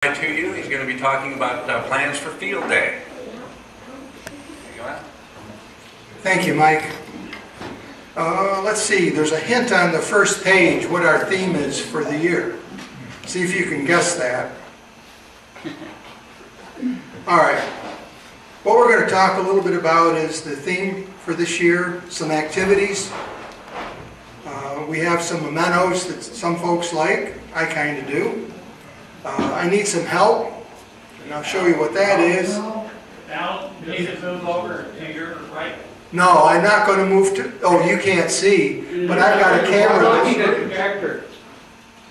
To you. He's going to be talking about plans for field day. Thank you, Mike. Let's see, there's a hint on the first page what our theme is for the year. See if you can guess that. All right. What we're going to talk a little bit about is the theme for this year, some activities. We have some mementos that some folks like. I kind of do. I need some help, and I'll show you what that is. Now, you need to move over to your right. No, I'm not going to move to, oh, you can't see, but I've got a camera. You're blocking the projector.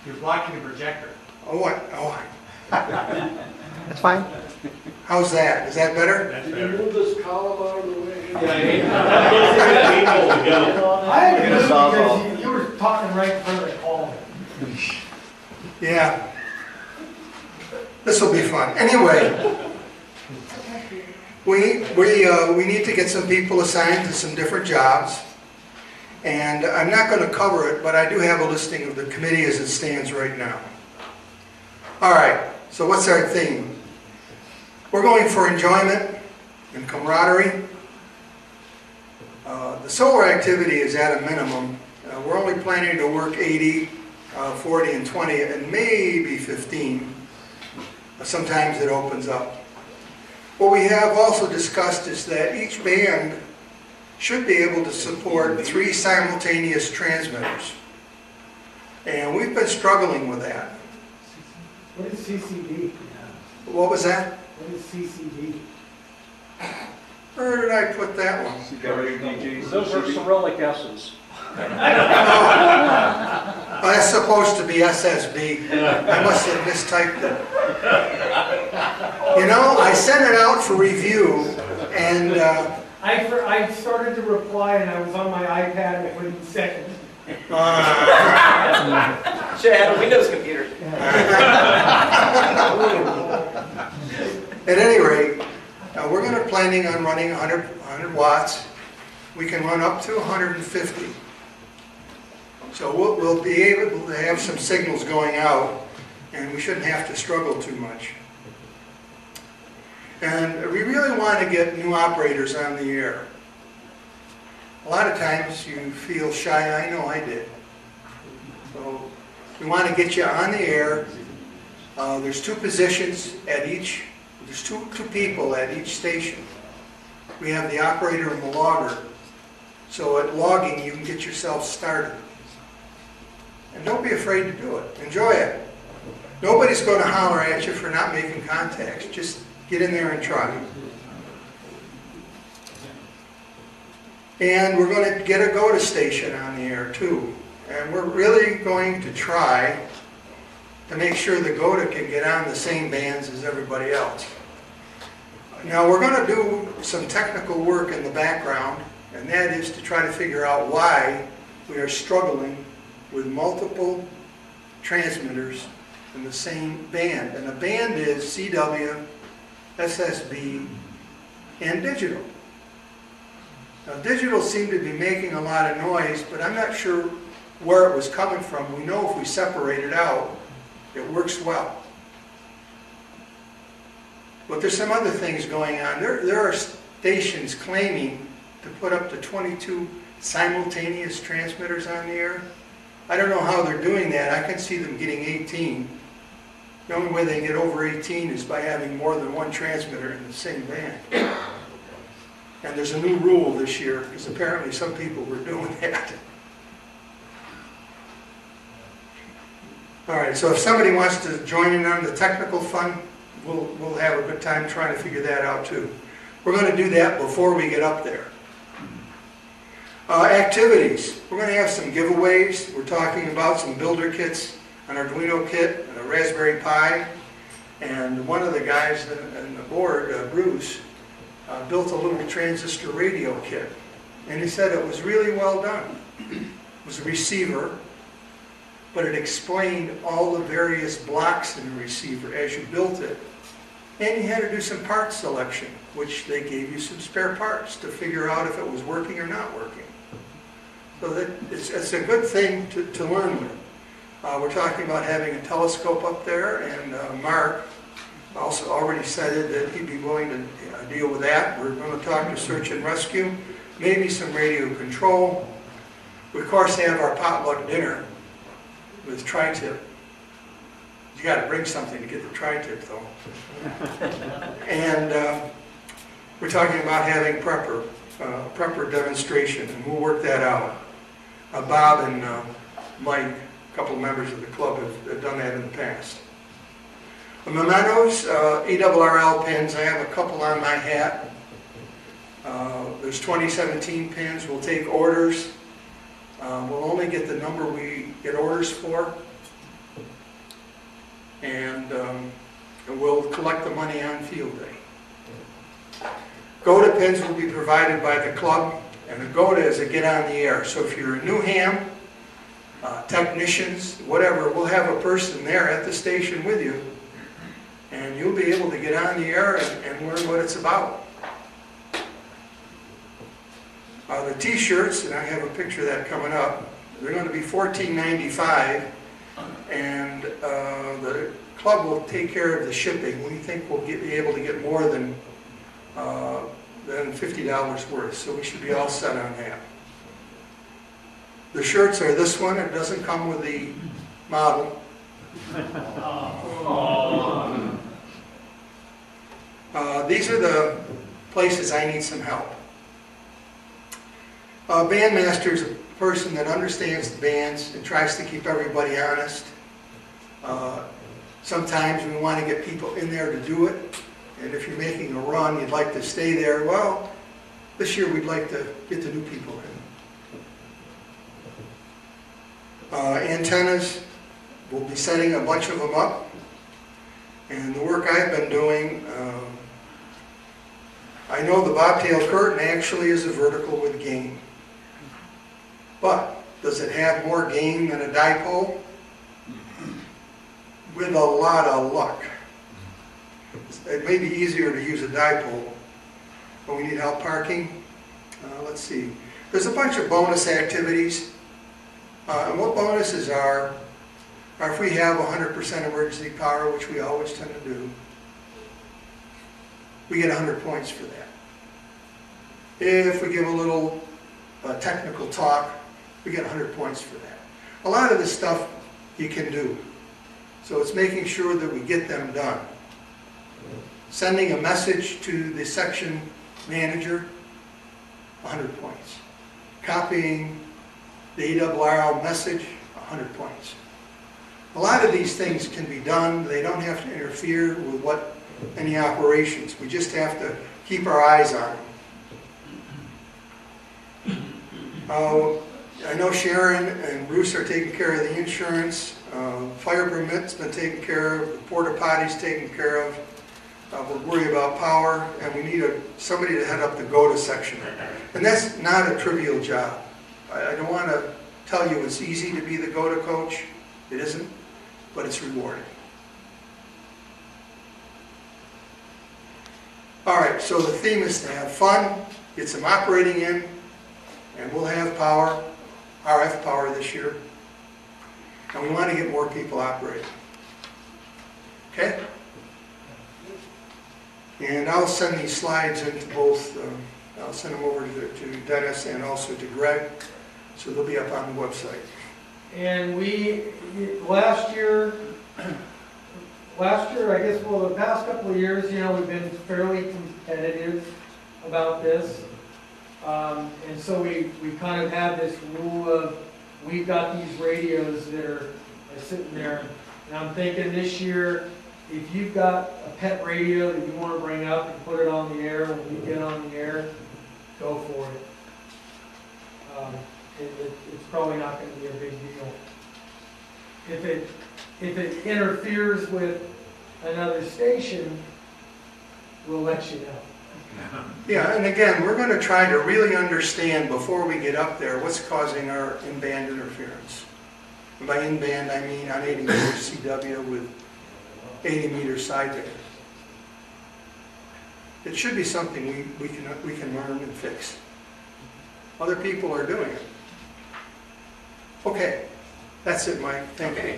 You're blocking the projector. Oh, what? Oh, That's fine. how's that? Is that better? That's Can you better. move this column out of the way? I had to move because you were talking right in front of the column. Yeah. This will be fun. Anyway, we need to get some people assigned to some different jobs. And I'm not going to cover it, but I do have a listing of the committee as it stands right now. All right, so what's our theme? We're going for enjoyment and camaraderie. The solar activity is at a minimum. We're only planning to work 80, 40, and 20, and maybe 15. Sometimes it opens up. What we have also discussed is that each band should be able to support 3 simultaneous transmitters. And we've been struggling with that. What is CCD? What was that? What is CCD? Where did I put that one? Those are Cyrillic S's. Oh, that's supposed to be SSB. I must have mistyped it. You know, I sent it out for review, and I started to reply and I was on my iPad and I couldn't send it. Should have had a Windows computer. At any rate, we're going to planning on running 100 watts. We can run up to 150. So we'll be able to have some signals going out, and we shouldn't have to struggle too much. And we really want to get new operators on the air. A lot of times you feel shy. I know I did. So we want to get you on the air. There's 2 positions at each. There's two people at each station. We have the operator and the logger. So at logging, you can get yourself started. And don't be afraid to do it. Enjoy it. Nobody's going to holler at you for not making contacts. Just get in there and try. And we're going to get a go-to station on the air too. And we're really going to try to make sure the go-to can get on the same bands as everybody else. Now we're going to do some technical work in the background, and that is to try to figure out why we are struggling with multiple transmitters in the same band. And the band is CW, SSB, and digital. Now digital seemed to be making a lot of noise, but I'm not sure where it was coming from. We know if we separate it out, it works well. But there's some other things going on. There are stations claiming to put up to 22 simultaneous transmitters on the air. I don't know how they're doing that. I can see them getting 18. The only way they can get over 18 is by having more than one transmitter in the same band. And there's a new rule this year, because apparently some people were doing that. All right, so if somebody wants to join in on the technical fun, we'll have a good time trying to figure that out too. We're going to do that before we get up there. Activities. We're going to have some giveaways. We're talking about some builder kits, an Arduino kit, and a Raspberry Pi. And one of the guys in the board, Bruce, built a little transistor radio kit. And he said it was really well done. It was a receiver, but it explained all the various blocks in the receiver as you built it. And you had to do some part selection, which they gave you some spare parts to figure out if it was working or not working. So that it's a good thing to learn with. We're talking about having a telescope up there, and Mark also already said that he'd be willing to deal with that. We're going to talk to search and rescue, maybe some radio control. We, of course, have our potluck dinner with tri-tip. You got to bring something to get the tri-tip, though. And we're talking about having prepper demonstration, and we'll work that out. Bob and Mike, a couple of members of the club, have done that in the past. The mementos, ARRL pins, I have a couple on my hat. There's 2017 pins. We'll take orders. We'll only get the number we get orders for. And we'll collect the money on field day. GOTA pins will be provided by the club, and the GOTA is a get on the air. So if you're in Newham, technicians, whatever, we'll have a person there at the station with you, and you'll be able to get on the air and learn what it's about. The t-shirts, and I have a picture of that coming up, they're going to be $14.95, and the club will take care of the shipping. We think we'll be able to get more than $50 worth, so we should be all set on that. The shirts are this one. It doesn't come with the model. These are the places I need some help. Bandmaster is a person that understands the bands and tries to keep everybody honest. Sometimes we want to get people in there to do it, and if you're making a run, you'd like to stay there. Well, this year we'd like to get the new people in. Antennas, we'll be setting a bunch of them up, and the work I've been doing, I know the bobtail curtain actually is a vertical with gain. But does it have more gain than a dipole? With a lot of luck. It may be easier to use a dipole, but we need help parking. Let's see. There's a bunch of bonus activities. And what bonuses are if we have 100% emergency power, which we always tend to do, we get 100 points for that. If we give a little technical talk, we get 100 points for that. A lot of this stuff you can do. So it's making sure that we get them done. Sending a message to the section manager, 100 points. Copying the ARRL message, 100 points. A lot of these things can be done. They don't have to interfere with any operations. We just have to keep our eyes on them. I know Sharon and Bruce are taking care of the insurance. Fire permit's been taken care of. The porta potty's taken care of. We're worried about power, and we need somebody to head up the GOTA section. And that's not a trivial job. I don't want to tell you it's easy to be the GOTA coach. It isn't, but it's rewarding. All right, so the theme is to have fun, get some operating in, and we'll have power, RF power this year. And we want to get more people operating. Okay? And I'll send these slides into both, I'll send them over to Dennis and also to Greg, so they'll be up on the website. And last year, I guess, well, the past couple of years, we've been fairly competitive about this. And so we kind of have this rule of, we've got these radios that are sitting there. And I'm thinking this year, if you've got a pet radio that you want to bring up and put it on the air, when we get on the air, go for it. It's probably not going to be a big deal. If it interferes with another station, we'll let you know. Yeah, and again, we're going to try to really understand before we get up there what's causing our in-band interference. And by in-band, I mean on 80 meter CW with 80 meter sideband. It should be something we can learn and fix. Other people are doing it. Okay, that's it, Mike. Thank you.